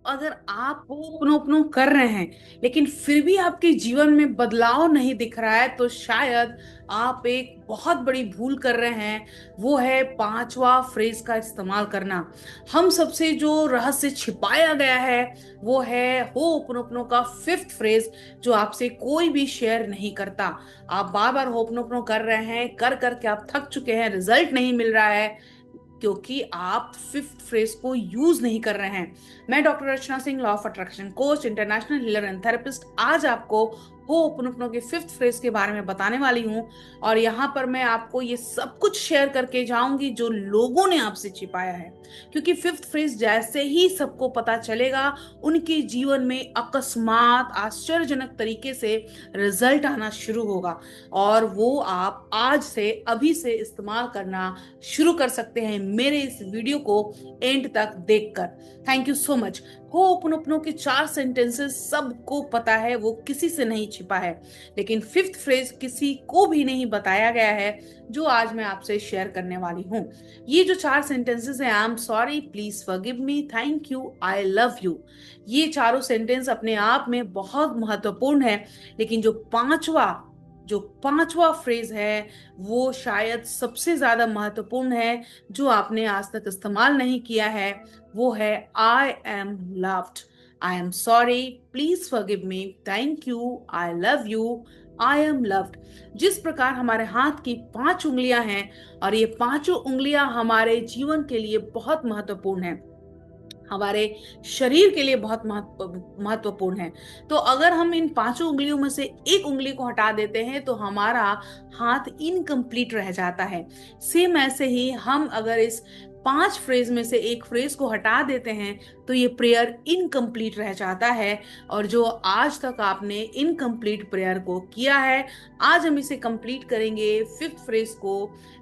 अगर आप होपनो कर रहे हैं लेकिन फिर भी आपके जीवन में बदलाव नहीं दिख रहा है तो शायद आप एक बहुत बड़ी भूल कर रहे हैं। वो है पांचवा फ्रेज का इस्तेमाल करना। हम सबसे जो रहस्य छिपाया गया है वो है होपनो का फिफ्थ फ्रेज, जो आपसे कोई भी शेयर नहीं करता। आप बार बार होपनो कर रहे हैं, कर करके आप थक चुके हैं, रिजल्ट नहीं मिल रहा है क्योंकि आप फिफ्थ फ्रेज को यूज नहीं कर रहे हैं। मैं doctor Rachna Singh, law of attraction coach, international healer and therapist, आज आपको हो उपनुपनों के फिफ्थ फ्रेज के बारे में बताने वाली हूं। और यहाँ पर मैं आपको ये सब कुछ शेयर करके जाऊंगी जो लोगों ने आपसे छिपाया है, क्योंकि फिफ्थ फ्रेज जैसे ही सबको पता चलेगा उनके जीवन में अकस्मात आश्चर्यजनक तरीके से रिजल्ट आना शुरू होगा और वो आप आज से अभी से इस्तेमाल करना शुरू कर सकते हैं मेरे इस वीडियो को एंड तक देखकर। Thank you so much. होपनोपनो के चार सेंटेंसेस सबको पता है, वो किसी से नहीं छिपा है, लेकिन फिफ्थ फ्रेज किसी को भी नहीं बताया गया है जो आज मैं आपसे शेयर करने वाली हूं। ये जो चार सेंटेंसेस हैं, I am sorry, please forgive me, thank you, I love you, ये चारों सेंटेंस अपने आप में बहुत महत्वपूर्ण है। लेकिन जो पांचवा फ्रेज है वो शायद सबसे ज्यादा महत्वपूर्ण है, जो आपने आज तक इस्तेमाल नहीं किया है। वो है I am loved, I am sorry, please forgive me, thank you, I love you, I am loved. जिस प्रकार हमारे हाथ की पांच उंगलियां हैं और ये पांचों उंगलियां हमारे जीवन के लिए बहुत महत्वपूर्ण है, हमारे शरीर के लिए बहुत महत्वपूर्ण है। तो अगर हम इन पांचों उंगलियों में से एक उंगली को हटा देते हैं तो हमारा हाथ इनकम्प्लीट रह जाता है। सेम ऐसे ही हम अगर इस पांच फ्रेज में से एक फ्रेज को हटा देते हैं तो ये प्रेयर इनकम्प्लीट रह जाता है। और जो आज तक आपने इनकम्प्लीट प्रेयर को किया है, आज हम इसे कंप्लीट करेंगे, फिफ्थ फ्रेज को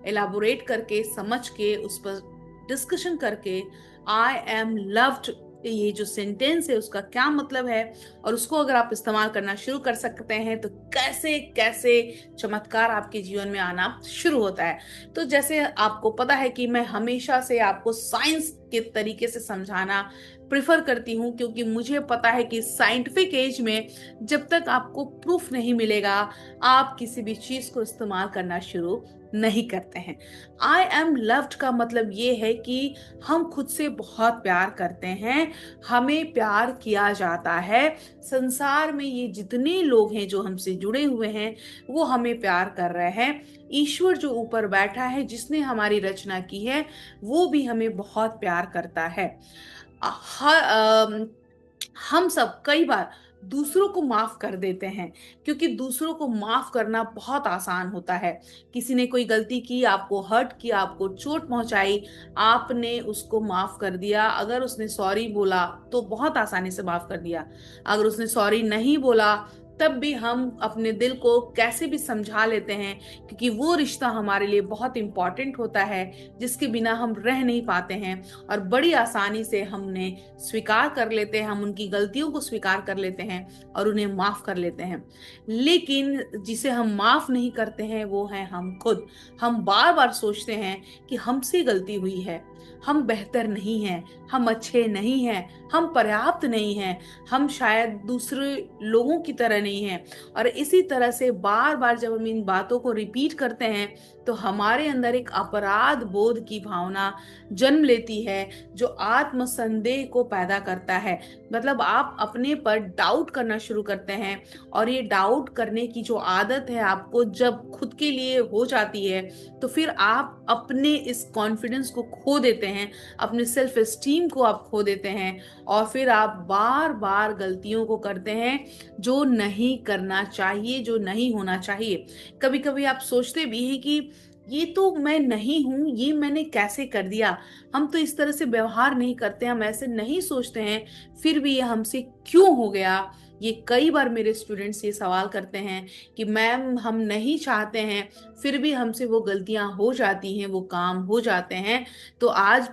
एलाबोरेट करके, समझ के, उस पर डिस्कशन करके। आई एम लव्ड, ये जो सेंटेंस है उसका क्या मतलब है और उसको अगर आप इस्तेमाल करना शुरू कर सकते हैं तो कैसे कैसे चमत्कार आपके जीवन में आना शुरू होता है। तो जैसे आपको पता है कि मैं हमेशा से आपको साइंस के तरीके से समझाना प्रेफर करती हूँ, क्योंकि मुझे पता है कि साइंटिफिक एज में जब तक आपको प्रूफ नहीं मिलेगा आप किसी भी चीज को इस्तेमाल करना शुरू नहीं करते हैं। आई एम लव्ड का मतलब ये है कि हम खुद से बहुत प्यार करते हैं, हमें प्यार किया जाता है। संसार में ये जितने लोग हैं जो हमसे जुड़े हुए हैं वो हमें प्यार कर रहे हैं। ईश्वर जो ऊपर बैठा है, जिसने हमारी रचना की है, वो भी हमें बहुत प्यार करता है। हम सब कई बार दूसरों को माफ कर देते हैं, क्योंकि दूसरों को माफ करना बहुत आसान होता है। किसी ने कोई गलती की, आपको हर्ट किया, आपको चोट पहुंचाई, आपने उसको माफ कर दिया। अगर उसने सॉरी बोला तो बहुत आसानी से माफ कर दिया। अगर उसने सॉरी नहीं बोला तब भी हम अपने दिल को कैसे भी समझा लेते हैं, क्योंकि वो रिश्ता हमारे लिए बहुत इंपॉर्टेंट होता है जिसके बिना हम रह नहीं पाते हैं। और बड़ी आसानी से हमने स्वीकार कर लेते हैं, हम उनकी गलतियों को स्वीकार कर लेते हैं और उन्हें माफ कर लेते हैं। लेकिन जिसे हम माफ नहीं करते हैं वो है हम खुद। हम बार बार सोचते हैं कि हमसे गलती हुई है, हम बेहतर नहीं हैं, हम अच्छे नहीं हैं, हम पर्याप्त नहीं हैं, हम शायद दूसरे लोगों की तरह नहीं हैं। और इसी तरह से बार बार जब हम इन बातों को रिपीट करते हैं तो हमारे अंदर एक अपराध बोध की भावना जन्म लेती है, जो आत्मसंदेह को पैदा करता है। मतलब आप अपने पर डाउट करना शुरू करते हैं, और ये डाउट करने की जो आदत है आपको जब खुद के लिए हो जाती है तो फिर आप अपने इस कॉन्फिडेंस को खो देते हैं, अपने सेल्फ एस्टीम को आप खो देते हैं, और फिर आप बार बार गलतियों को करते हैं जो नहीं करना चाहिए, जो नहीं होना चाहिए। कभी कभी आप सोचते भी हैं कि ये तो मैं नहीं हूं, ये मैंने कैसे कर दिया, हम तो इस तरह से व्यवहार नहीं करते, हम ऐसे नहीं सोचते हैं, फिर भी ये हमसे क्यों हो गया। ये कई बार मेरे स्टूडेंट्स ये सवाल करते हैं कि मैम हम नहीं चाहते हैं फिर भी हमसे वो गलतियां हो जाती हैं, वो काम हो जाते हैं। तो आज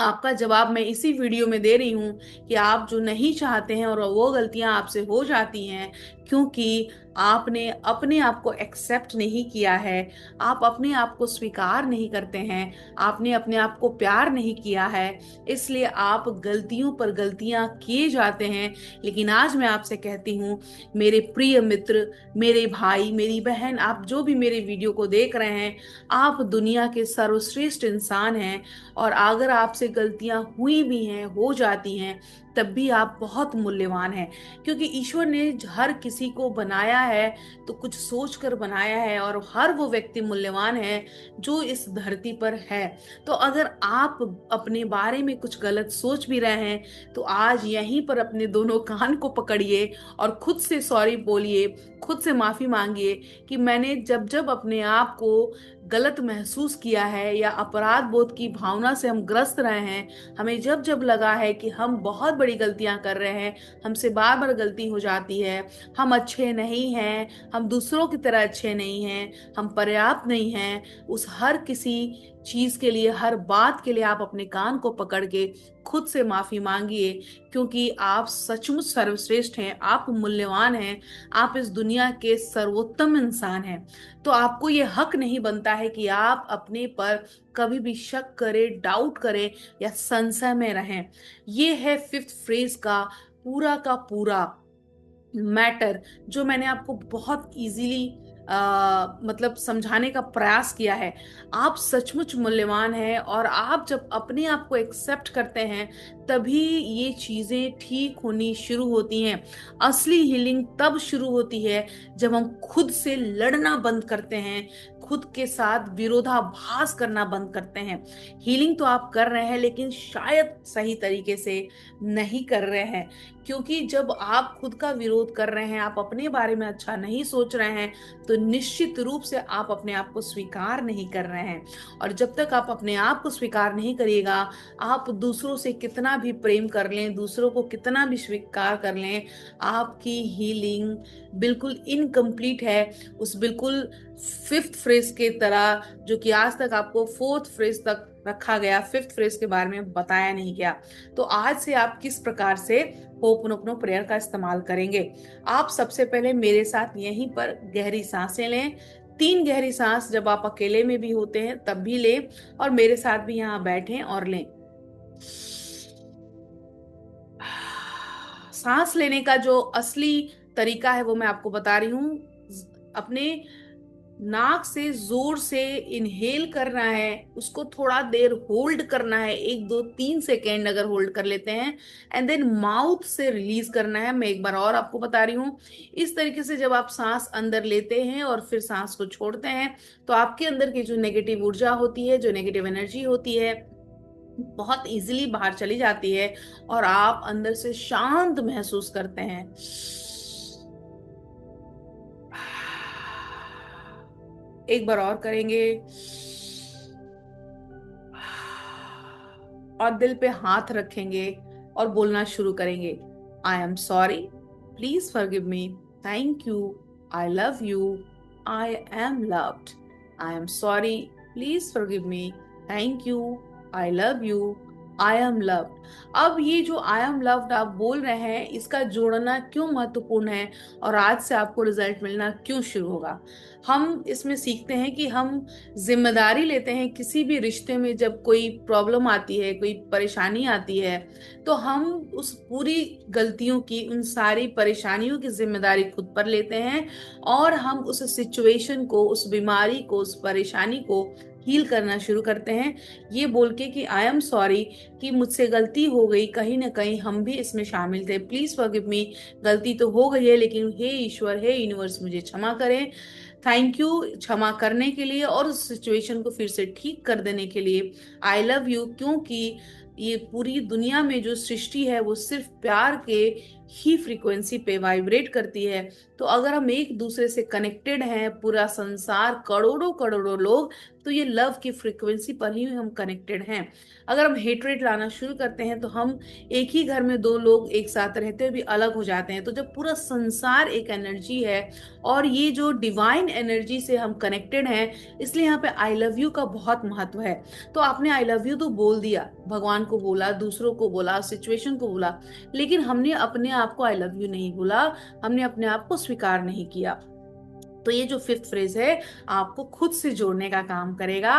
आपका जवाब मैं इसी वीडियो में दे रही हूँ कि आप जो नहीं चाहते हैं और वो गलतियां आपसे हो जाती हैं, क्योंकि आपने अपने आप को एक्सेप्ट नहीं किया है, आप अपने आप को स्वीकार नहीं करते हैं, आपने अपने आप को प्यार नहीं किया है, इसलिए आप गलतियों पर गलतियां किए जाते हैं। लेकिन आज मैं आपसे कहती हूँ, मेरे प्रिय मित्र, मेरे भाई, मेरी बहन, आप जो भी मेरे वीडियो को देख रहे हैं, आप दुनिया के सर्वश्रेष्ठ इंसान हैं। और अगर आपसे गलतियां हुई भी हैं, हो जाती हैं, तब भी आप बहुत मूल्यवान हैं। क्योंकि ईश्वर ने हर किसी को बनाया है तो कुछ सोच कर बनाया है, और हर वो व्यक्ति मूल्यवान है जो इस धरती पर है। तो अगर आप अपने बारे में कुछ गलत सोच भी रहे हैं, तो आज यहीं पर अपने दोनों कान को पकड़िए और खुद से सॉरी बोलिए, खुद से माफी मांगिए कि मैंने जब जब अपने आप को गलत महसूस किया है या अपराध बोध की भावना से हम ग्रस्त रहे हैं, हमें जब जब लगा है कि हम बहुत बड़ी गलतियां कर रहे हैं, हमसे बार बार गलती हो जाती है, हम अच्छे नहीं हैं, हम दूसरों की तरह अच्छे नहीं हैं, हम पर्याप्त नहीं हैं, उस हर किसी चीज के लिए, हर बात के लिए आप अपने कान को पकड़ के खुद से माफी मांगिए। क्योंकि आप सचमुच सर्वश्रेष्ठ हैं, आप मूल्यवान हैं, आप इस दुनिया के सर्वोत्तम इंसान हैं। तो आपको ये हक नहीं बनता है कि आप अपने पर कभी भी शक करें, डाउट करें या संशय में रहें। ये है फिफ्थ फ्रेज का पूरा मैटर, जो मैंने आपको बहुत इजीली मतलब समझाने का प्रयास किया है। आप सचमुच मूल्यवान हैं, और आप जब अपने आप को एक्सेप्ट करते हैं, तभी ये चीजें ठीक होनी शुरू होती हैं। असली हीलिंग तब शुरू होती है जब हम खुद से लड़ना बंद करते हैं, खुद के साथ विरोधाभास करना बंद करते हैं। हीलिंग तो आप कर रहे हैं, लेकिन शायद सही तरीके से नहीं कर रहे हैं। क्योंकि जब आप खुद का विरोध कर रहे हैं, आप अपने बारे में अच्छा नहीं सोच रहे हैं, तो निश्चित रूप से आप अपने आप को स्वीकार नहीं कर रहे हैं। और जब तक आप अपने आप को स्वीकार नहीं करिएगा, आप दूसरों से कितना भी प्रेम कर लें, दूसरों को कितना भी स्वीकार कर लें, आपकी हीलिंग बिल्कुल इनकम्प्लीट है। उस बिल्कुल फिफ्थ फ्रेज के तरह, जो कि आज तक आपको फोर्थ फ्रेज तक रखा गया, फिफ्थ फ्रेज के बारे में बताया नहीं गया। तो आज से आप किस प्रकार से होपनोपनो प्रेयर का इस्तेमाल करेंगे? आप सबसे पहले मेरे साथ यहीं पर गहरी सांसें लें। 3 गहरी सांस जब आप अकेले में भी होते हैं तब भी लें, और मेरे साथ भी यहाँ बैठें और लें। सांस लेने का जो असली तरीका है वो मैं आपको बता रही हूँ। अपने नाक से जोर से इनहेल करना है, उसको थोड़ा देर होल्ड करना है, 1 2 3 सेकेंड अगर होल्ड कर लेते हैं, एंड देन माउथ से रिलीज करना है। मैं एक बार और आपको बता रही हूँ। इस तरीके से जब आप सांस अंदर लेते हैं और फिर सांस को छोड़ते हैं, तो आपके अंदर की जो नेगेटिव ऊर्जा होती है, जो नेगेटिव एनर्जी होती है, बहुत इजीली बाहर चली जाती है, और आप अंदर से शांत महसूस करते हैं। एक बार और करेंगे, और दिल पे हाथ रखेंगे और बोलना शुरू करेंगे। I am sorry, please forgive me, thank you, I love you, I am loved. I am sorry, please forgive me, thank you, I love you, I am loved. अब ये जो आई एम लव्ड आप बोल रहे हैं, इसका जोड़ना क्यों महत्वपूर्ण है, और आज से आपको रिजल्ट मिलना क्यों शुरू होगा? हम इसमें सीखते हैं कि हम जिम्मेदारी लेते हैं किसी भी रिश्ते में। जब कोई प्रॉब्लम आती है, कोई परेशानी आती है, तो हम उस पूरी गलतियों की, उन सारी परेशानियों की जिम्मेदारी खुद पर लेते हैं, और हम उस सिचुएशन को, उस बीमारी को, उस परेशानी को हील करना शुरू करते हैं, ये बोल के कि आई एम सॉरी, कि मुझसे गलती हो गई, कहीं ना कहीं हम भी इसमें शामिल थे, प्लीज फॉरगिव मी। गलती तो हो गई है, लेकिन हे ईश्वर, हे यूनिवर्स, मुझे क्षमा करें। थैंक यू क्षमा करने के लिए और उस सिचुएशन को फिर से ठीक कर देने के लिए। आई लव यू, क्योंकि ये पूरी दुनिया में जो सृष्टि है वो सिर्फ प्यार के ही फ्रीक्वेंसी पे वाइब्रेट करती है। तो अगर हम एक दूसरे से कनेक्टेड हैं, पूरा संसार, करोड़ों करोड़ों लोग, तो ये लव की फ्रीक्वेंसी पर ही हम कनेक्टेड हैं। अगर हम हेट्रेट लाना शुरू करते हैं, तो हम एक ही घर में 2 लोग एक साथ रहते हुए भी अलग हो जाते हैं। तो जब पूरा संसार एक एनर्जी है, और ये जो डिवाइन एनर्जी से हम कनेक्टेड हैं, इसलिए यहाँ पे आई लव यू का बहुत महत्व है। तो आपने आई लव यू तो बोल दिया, भगवान को बोला, दूसरों को बोला, सिचुएशन को बोला, लेकिन हमने अपने आपको आई लव यू नहीं बोला, हमने अपने आप को स्वीकार नहीं किया। तो ये जो फिफ्थ फ्रेज है आपको खुद से जोड़ने का काम करेगा।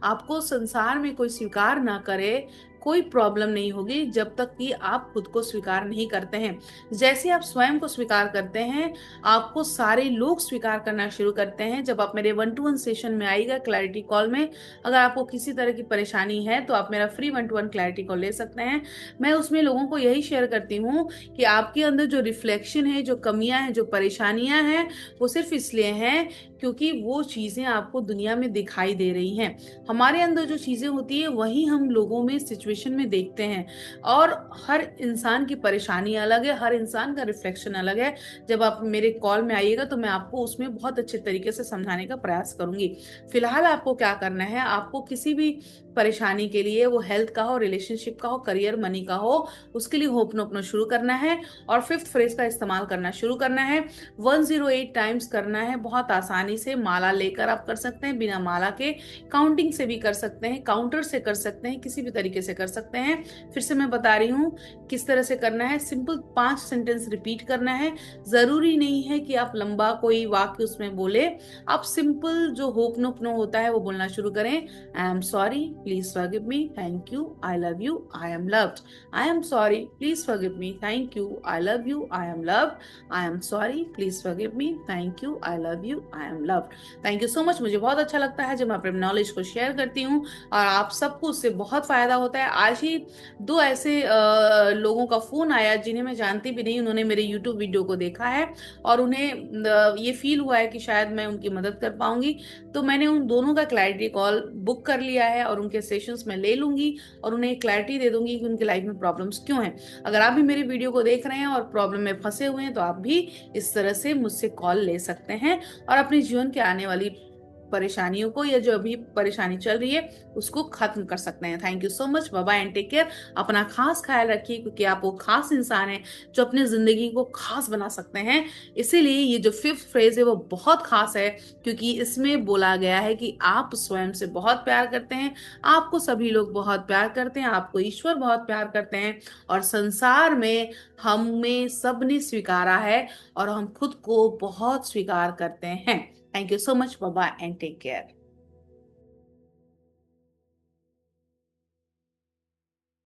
आपको संसार में कोई स्वीकार ना करे, कोई प्रॉब्लम नहीं होगी जब तक कि आप खुद को स्वीकार नहीं करते हैं। जैसे आप स्वयं को स्वीकार करते हैं, आपको सारे लोग स्वीकार करना शुरू करते हैं। जब आप मेरे 1-to-1 सेशन में आइएगा क्लैरिटी कॉल में, अगर आपको किसी तरह की परेशानी है तो आप मेरा फ्री 1-to-1 क्लैरिटी कॉल ले सकते हैं। मैं उसमें लोगों को यही शेयर करती हूँ कि आपके अंदर जो रिफ्लेक्शन है, जो कमियां हैं, जो परेशानियां हैं, वो सिर्फ इसलिए हैं क्योंकि वो चीजें आपको दुनिया में दिखाई दे रही हैं। हमारे अंदर जो चीजें होती है वही हम लोगों में सिचुएशन में देखते हैं। और हर इंसान की परेशानी अलग है, हर इंसान का रिफ्लेक्शन अलग है। जब आप मेरे कॉल में आइएगा तो मैं आपको उसमें बहुत अच्छे तरीके से समझाने का प्रयास करूंगी। फिलहाल आपको क्या करना है, आपको किसी भी परेशानी के लिए, वो हेल्थ का हो, रिलेशनशिप का हो, करियर, मनी का हो, उसके लिए होपनोपनो शुरू करना है और फिफ्थ फ्रेज का इस्तेमाल करना शुरू करना है। 108 टाइम्स करना है। बहुत आसानी से माला लेकर आप कर सकते हैं, बिना माला के काउंटिंग से भी कर सकते हैं, काउंटर से कर सकते हैं, किसी भी तरीके से कर सकते हैं। फिर से मैं बता रही हूँ किस तरह से करना है। सिंपल 5 सेंटेंस रिपीट करना है। जरूरी नहीं है कि आप लंबा कोई वाक्य उसमें बोले, आप सिंपल जो होपनोपनो होता है वो बोलना शुरू करें। I am sorry, please forgive me, thank you, I love you, I am loved. I am sorry, please forgive me, thank you, I love you, I am loved. I am sorry, please forgive me, thank you, I love you, I am loved. Thank you so much. मुझे बहुत अच्छा लगता है जब मैं अपने knowledge को share करती हूँ और आप सबको उससे बहुत फायदा होता है। आज ही 2 ऐसे लोगों का फोन आया जिन्हें मैं जानती भी नहीं, उन्होंने मेरे यूट्यूब वीडियो को देखा है और उन्हें ये फील हुआ है कि शायद मैं उनकी मदद कर पाऊंगी। तो मैंने उन दोनों का क्लैरिटी कॉल बुक कर लिया है और उनके सेशंस में ले लूंगी और उन्हें क्लैरिटी दे दूंगी कि उनके लाइफ में प्रॉब्लम्स क्यों हैं। अगर आप भी मेरी वीडियो को देख रहे हैं और प्रॉब्लम में फंसे हुए हैं तो आप भी इस तरह से मुझसे कॉल ले सकते हैं और अपने जीवन के आने वाली परेशानियों को, या जो अभी परेशानी चल रही है, उसको खत्म कर सकते हैं। Thank you so much, bye bye and take care. अपना खास ख्याल रखिए क्योंकि आप वो खास इंसान हैं जो अपनी जिंदगी को खास बना सकते हैं। इसीलिए ये जो फिफ्थ फ्रेज है वो बहुत खास है क्योंकि इसमें बोला गया है कि आप स्वयं से बहुत प्यार करते हैं, आपको सभी लोग बहुत प्यार करते हैं, आपको ईश्वर बहुत प्यार करते हैं और संसार में हमें सबने स्वीकारा है और हम खुद को बहुत स्वीकार करते हैं। Thank you so much. Bye bye and take care.